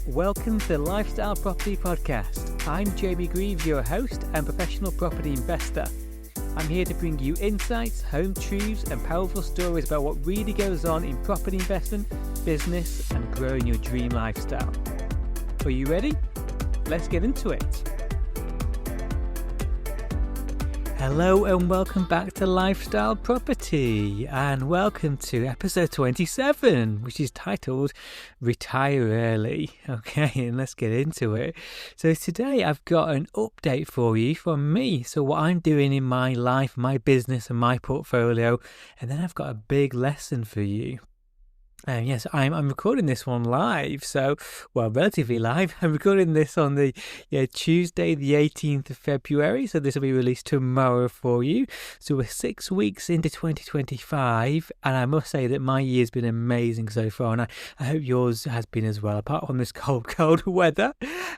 Welcome to the Lifestyle Property Podcast. I'm Jamie Greaves, your host and professional property investor. I'm here to bring you insights, home truths, and powerful stories about what really goes on in property investment, business, and growing your dream lifestyle. Are you ready? Let's get into it. Hello and welcome back to Lifestyle Property, and welcome to episode 27, which is titled Retire Early. Okay, and let's get into it. So today I've got an update for you from me. So what I'm doing in my life, my business and my portfolio, and then I've got a big lesson for you. Yes, I'm recording this one live, relatively live. I'm recording this on the Tuesday, the 18th of February, so this will be released tomorrow for you. So we're 6 weeks into 2025, and I must say that my year's been amazing so far, and I hope yours has been as well, apart from this cold weather.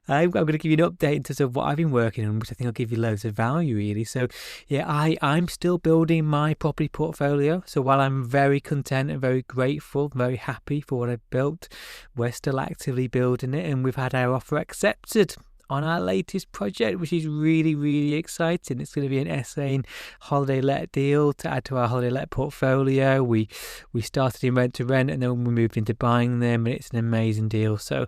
I'm going to give you an update in terms of what I've been working on, which I think will give you loads of value, really. So, I'm still building my property portfolio, so while I'm very content and very grateful, very happy for what I've built, we're still actively building it, and we've had our offer accepted on our latest project, which is really, really exciting. It's going to be an SA holiday let deal to add to our holiday let portfolio. We started in rent to rent, and then we moved into buying them, and it's an amazing deal. So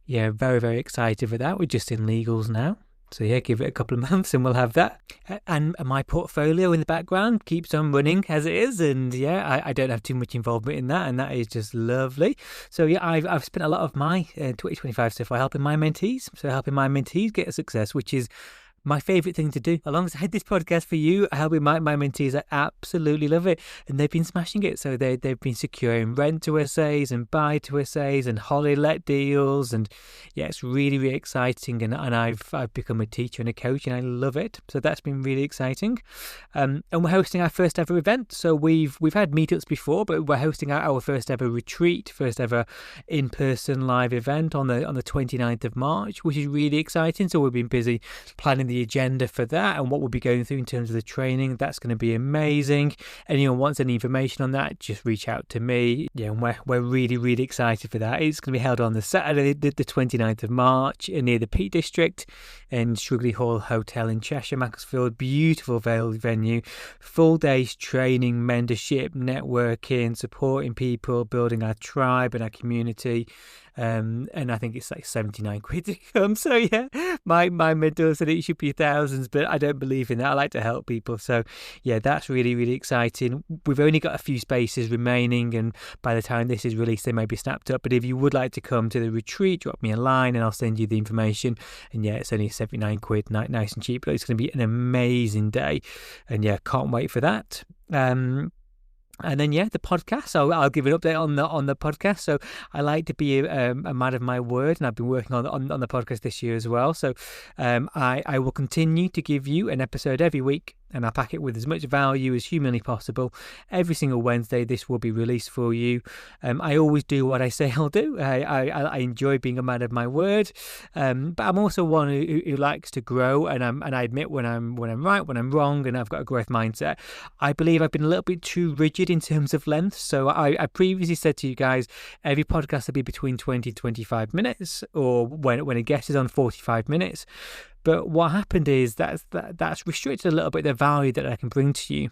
very, very excited for that. We're just in legals now. So give it a couple of months and we'll have that. And my portfolio in the background keeps on running as it is. And I don't have too much involvement in that. And that is just lovely. So I've spent a lot of my 2025 so far helping my mentees get a success, which is my favourite thing to do. Alongside this podcast for you, helping my mentees, I absolutely love it. And they've been smashing it. So they've been securing rent to SAs and buy to SAs and holiday let deals. And it's really, really exciting. And I've become a teacher and a coach, and I love it. So that's been really exciting. And we're hosting our first ever event. So we've had meetups before, but we're hosting our first ever retreat, first ever in-person live event on the 29th of March, which is really exciting. So we've been busy planning the agenda for that and what we'll be going through in terms of the training. That's going to be amazing. Anyone wants any information on that, just reach out to me. And we're really, really excited for that. It's going to be held on the Saturday, the 29th of March, near the Peak District in Shrewsbury Hall Hotel in Cheshire, Macclesfield. Beautiful venue, full days training, mentorship, networking, supporting people, building our tribe and our community. And I think it's like 79 quid to come. So my mentor said it should be thousands, but I don't believe in that. I like to help people. So that's really, really exciting. We've only got a few spaces remaining, and by the time this is released, they may be snapped up. But if you would like to come to the retreat, drop me a line and I'll send you the information. And it's only 79 quid, nice and cheap, but it's going to be an amazing day. And can't wait for that. And then the podcast. So I'll give an update on the podcast. So I like to be a man of my word, and I've been working on the podcast this year as well. So I will continue to give you an episode every week, and I'll pack it with as much value as humanly possible. Every single Wednesday, this will be released for you. I always do what I say I'll do. I enjoy being a man of my word, but I'm also one who likes to grow, and I admit when I'm right, when I'm wrong, and I've got a growth mindset. I believe I've been a little bit too rigid in terms of length. So I previously said to you guys, every podcast will be between 20 and 25 minutes, or when a guest is on 45 minutes. But what happened is that's restricted a little bit the value that I can bring to you.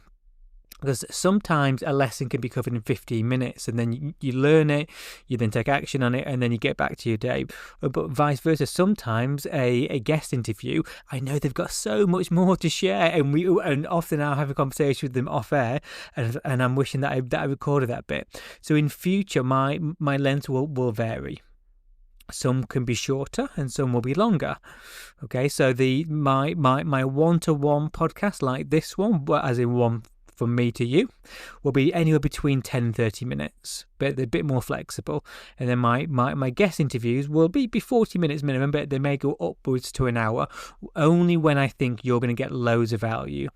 Because sometimes a lesson can be covered in 15 minutes, and then you learn it, you then take action on it, and then you get back to your day. But vice versa, sometimes a guest interview, I know they've got so much more to share, and often I'll have a conversation with them off air, and I'm wishing that I recorded that bit. So in future, my length will vary. Some can be shorter and some will be longer. Okay, so my one-to-one podcast like this one, as in one from me to you, will be anywhere between 10 and 30 minutes, but they're a bit more flexible. And then my guest interviews will be 40 minutes minimum, but they may go upwards to an hour, only when I think you're going to get loads of value.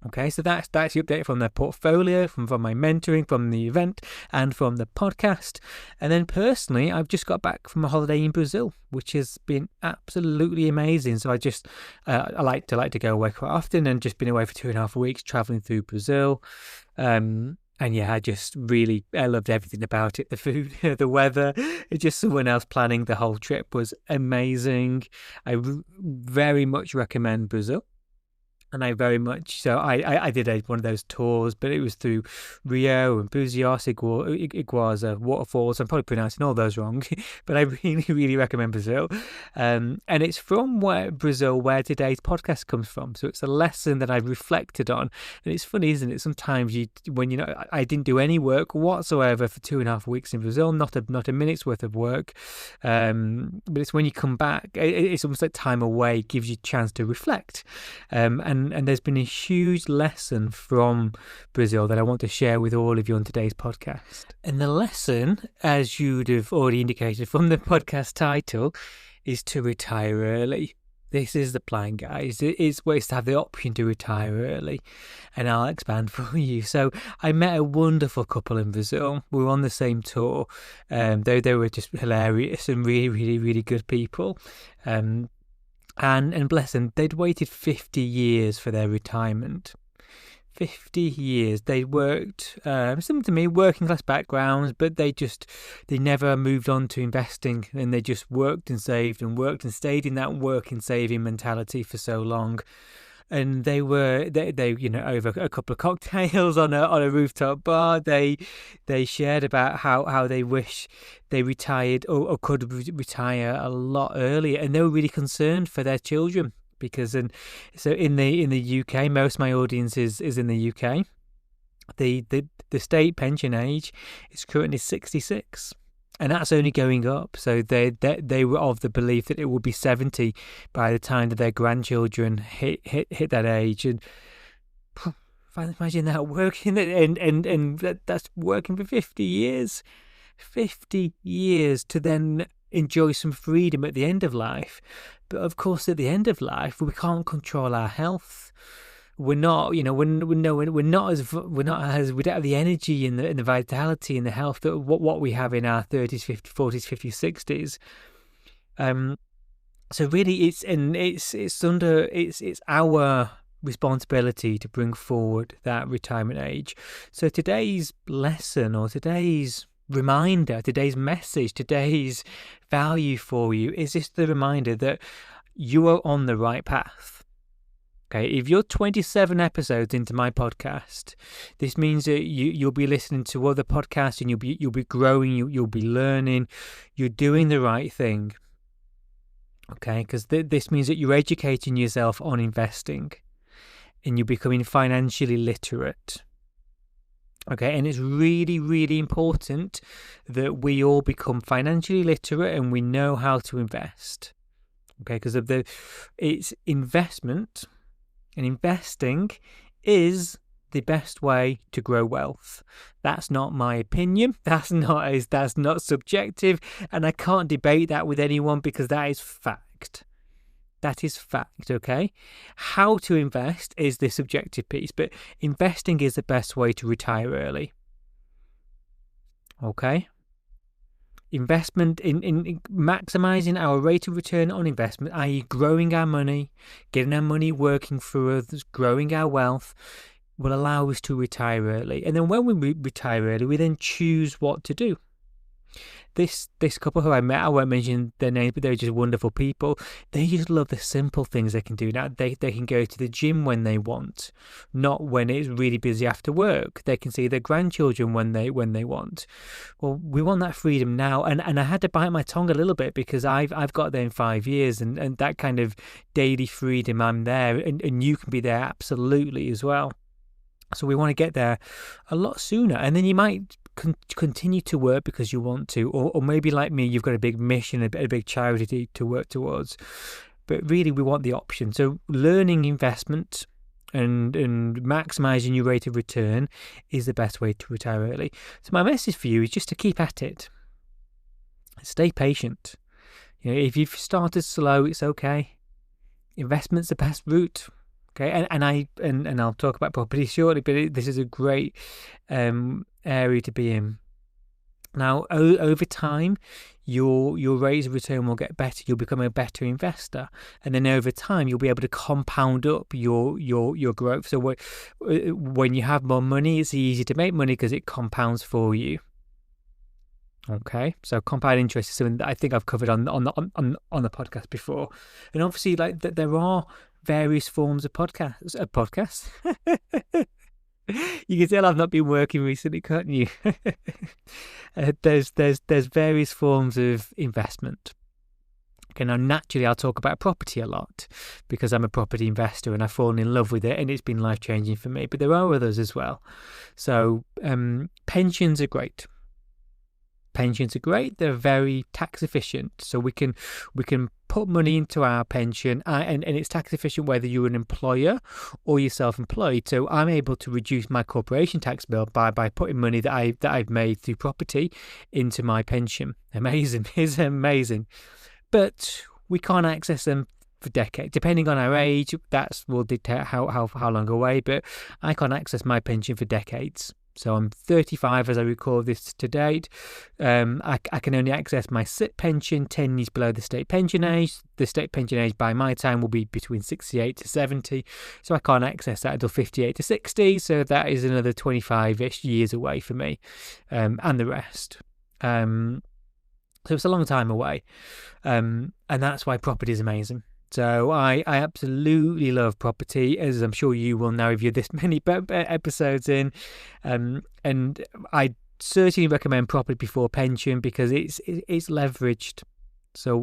Okay, so that's the update from the portfolio, from my mentoring, from the event, and from the podcast. And then personally, I've just got back from a holiday in Brazil, which has been absolutely amazing. So I like to go away quite often, and just been away for 2.5 weeks traveling through Brazil. And yeah, I loved everything about it. The food, the weather, it's just someone else planning the whole trip was amazing. I very much recommend Brazil. And I very much so. I did one of those tours, but it was through Rio and Buzios, Iguazu waterfalls. I'm probably pronouncing all those wrong, but I really, really recommend Brazil. And it's from Brazil where today's podcast comes from. So it's a lesson that I've reflected on. And it's funny, isn't it? Sometimes when I didn't do any work whatsoever for 2.5 weeks in Brazil, not a minute's worth of work. But it's when you come back, it's almost like time away gives you a chance to reflect. And there's been a huge lesson from Brazil that I want to share with all of you on today's podcast. And the lesson, as you'd have already indicated from the podcast title, is to retire early. This is the plan, guys. It's ways to have the option to retire early. And I'll expand for you. So I met a wonderful couple in Brazil. We were on the same tour. They were just hilarious and really, really, really good people. And bless them, they'd waited 50 years for their retirement. 50 years. They worked, similar to me, working class backgrounds, but they never moved on to investing, and they just worked and saved and worked and stayed in that work and saving mentality for so long. And they over a couple of cocktails on a rooftop bar, they shared about how they wish they retired or could retire a lot earlier, and they were really concerned for their children because in the UK, most of my audience is in the UK. The state pension age is currently 66. And that's only going up. So they were of the belief that it would be 70 by the time that their grandchildren hit that age. And imagine that working and that's working for 50 years. 50 years to then enjoy some freedom at the end of life. But of course, at the end of life, we can't control our health. We don't have the energy and the vitality and the health that what we have in our 30s, 50s, 40s, 50s, 60s. So really, it's our responsibility to bring forward that retirement age. So today's lesson or today's reminder, today's message, today's value for you is just the reminder that you are on the right path. Okay, if you're 27 episodes into my podcast, this means that you'll be listening to other podcasts and you'll be growing, you'll be learning, you're doing the right thing. Okay, because this means that you're educating yourself on investing and you're becoming financially literate. Okay, and it's really, really important that we all become financially literate and we know how to invest. Okay, because it's investment. And investing is the best way to grow wealth. That's not my opinion. That's not subjective, and I can't debate that with anyone because that is fact. That is fact, okay? How to invest is the subjective piece, but investing is the best way to retire early. Okay? Investment in maximizing our rate of return on investment, i.e. growing our money, getting our money working for us, growing our wealth, will allow us to retire early. And then when we retire early, we then choose what to do. This couple who I met, I won't mention their name, but they're just wonderful people. They just love the simple things they can do. Now, they can go to the gym when they want, not when it's really busy after work. They can see their grandchildren when they want. Well, we want that freedom now. And I had to bite my tongue a little bit because I've got there in 5 years and that kind of daily freedom, I'm there and you can be there absolutely as well. So we want to get there a lot sooner. And then you might continue to work because you want to, or maybe like me, you've got a big mission, a big charity to work towards. But really, we want the option. So learning investment and maximizing your rate of return is the best way to retire early. So my message for you is just to keep at it. Stay patient. If you've started slow, it's okay. Investment's the best route. Okay, and I'll talk about property shortly, but this is a great area to be in. Now, over time, your rates of return will get better. You'll become a better investor, and then over time, you'll be able to compound up your growth. So when you have more money, it's easy to make money because it compounds for you. Okay, so compound interest is something that I think I've covered on the podcast before, and obviously, like that, there are various forms of podcasts. You can tell I've not been working recently, can't you? There's various forms of investment. Okay, now naturally I'll talk about property a lot because I'm a property investor and I've fallen in love with it and it's been life-changing for me. But there are others as well. So pensions are great. Pensions are great. They're very tax efficient. So we can put money into our pension and it's tax efficient whether you're an employer or you're self-employed. So I'm able to reduce my corporation tax bill by putting money that I've made through property into my pension. Amazing. It's amazing. But we can't access them for decades. Depending on our age, that will dictate how long away. But I can't access my pension for decades. So I'm 35 as I record this to date. I can only access my SIP pension 10 years below the state pension age. The state pension age by my time will be between 68 to 70. So I can't access that until 58 to 60. So that is another 25-ish years away for me and the rest. So it's a long time away. And that's why property is amazing. So I absolutely love property, as I'm sure you will know if you're this many episodes in. And I certainly recommend property before pension because it's leveraged. So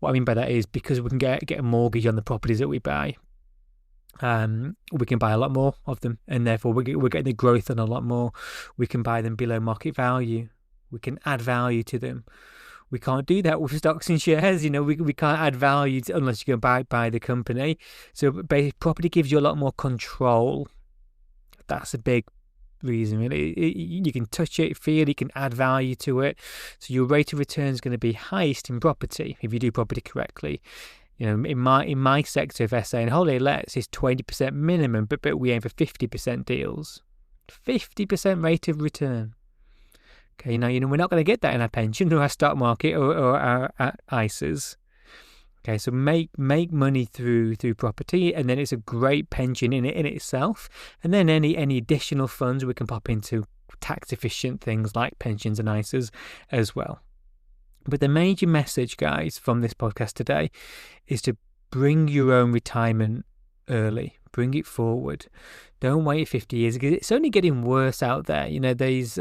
what I mean by that is because we can get a mortgage on the properties that we buy. We can buy a lot more of them, and therefore we're getting the growth on a lot more. We can buy them below market value. We can add value to them. We can't do that with stocks and shares. We can't add value unless you go buy the company. So property gives you a lot more control. That's a big reason, really. You can touch it, feel it, you can add value to it. So your rate of return is going to be highest in property if you do property correctly. In my sector of SA and holiday lets is 20% minimum, but we aim for 50% deals. 50% rate of return. Okay, now we're not going to get that in our pension or our stock market or our ISAs. Okay, so make money through property, and then it's a great pension in itself. And then any additional funds we can pop into tax efficient things like pensions and ISAs as well. But the major message, guys, from this podcast today is to bring your own retirement early. Bring it forward. Don't wait 50 years because it's only getting worse out there. These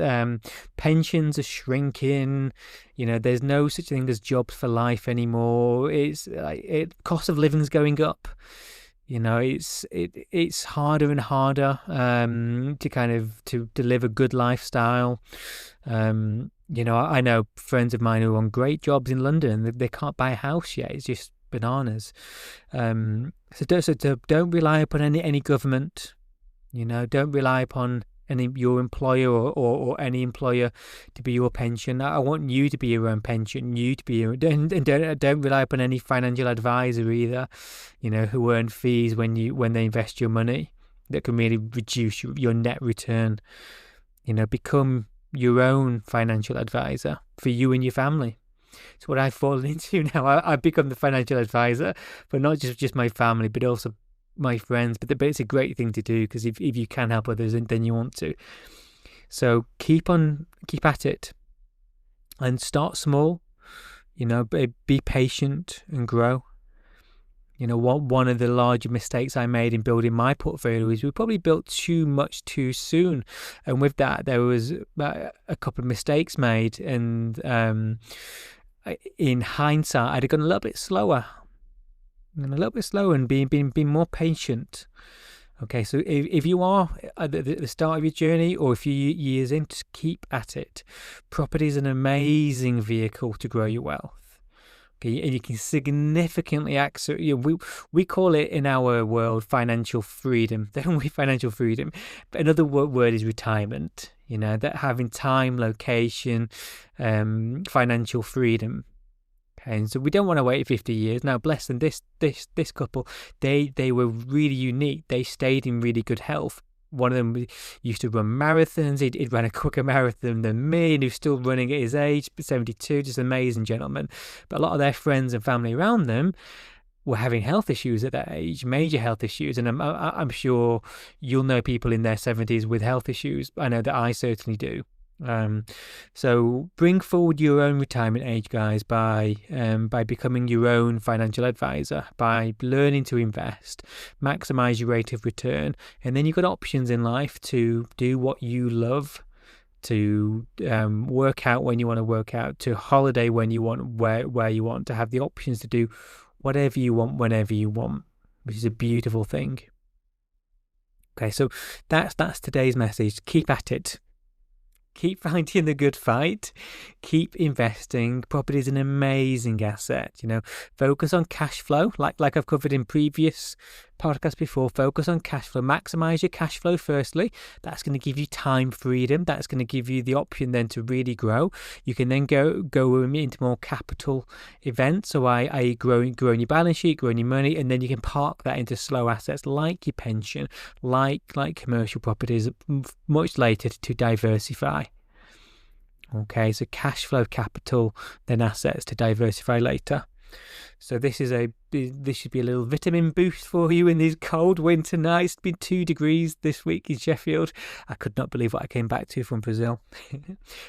pensions are shrinking. There's no such thing as jobs for life anymore. Cost of living is going up. It's harder and harder to live a good lifestyle. I know friends of mine who are on great jobs in London. They can't buy a house yet. It's just bananas. So don't rely upon any government. Don't rely upon your employer or any employer to be your pension. I want you to be your own pension. You to be your don't rely upon any financial advisor either. Who earn fees when they invest your money that can really reduce your net return. Become your own financial advisor for you and your family. It's what I've fallen into now. I've become the financial advisor for not just my family, but also my friends. But it's a great thing to do because if you can help others, then you want to. So keep at it, and start small. Be patient and grow. One of the larger mistakes I made in building my portfolio is we probably built too much too soon, and with that there was a couple of mistakes made, and in hindsight I'd have gone a little bit slower and being more patient. Okay, so if you are at the start of your journey or a few years in, just keep at it. Property is an amazing vehicle to grow your wealth. Okay, and you can significantly access. We call it in our world financial freedom, don't we? Financial freedom. But another word is retirement. That having time, location, financial freedom. Okay, and so we don't want to wait 50 years. Now, bless them, this couple, they were really unique. They stayed in really good health. one of them used to run marathons. He'd ran a quicker marathon than me, and he was still running at his age, 72, just an amazing gentleman. But a lot of their friends and family around them were having health issues at that age, major health issues. And I'm sure you'll know people in their 70s with health issues. I know that I certainly do. So bring forward your own retirement age, guys, by becoming your own financial advisor, by learning to invest, maximize your rate of return, and then you've got options in life to do what you love, to work out when you want to work out, to holiday when you want, where you want, to have the options to do whatever you want whenever you want, which is a beautiful thing. Okay, so that's today's message. Keep at it. Keep fighting the good fight. Keep investing. Property is an amazing asset. Focus on cash flow, like I've covered in previous podcasts before. Focus on cash flow. Maximize your cash flow firstly. That's going to give you time freedom. That's going to give you the option then to really grow. You can then go into more capital events, so i.e. growing your balance sheet, growing your money, and then you can park that into slow assets like your pension, like commercial properties much later to diversify. Okay, so cash flow, capital, then assets to diversify later. So this should be a little vitamin boost for you in these cold winter nights. It's been 2 degrees this week in Sheffield. I could not believe what I came back to from Brazil.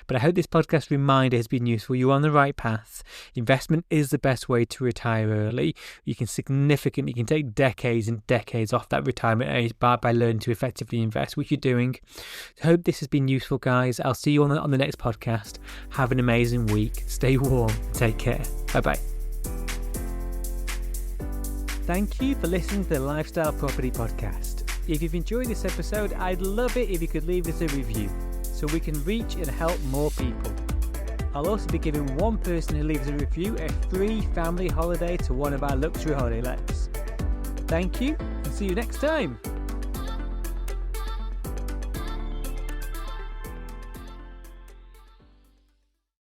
But I hope this podcast reminder has been useful. You're on the right path. Investment is the best way to retire early. You can take decades and decades off that retirement age by learning to effectively invest, which you're doing. I hope this has been useful, guys. I'll see you on the next podcast. Have an amazing week. Stay warm. Take care. Bye-bye. Thank you for listening to the Lifestyle Property Podcast. If you've enjoyed this episode, I'd love it if you could leave us a review so we can reach and help more people. I'll also be giving one person who leaves a review a free family holiday to one of our luxury holiday lets. Thank you, and see you next time.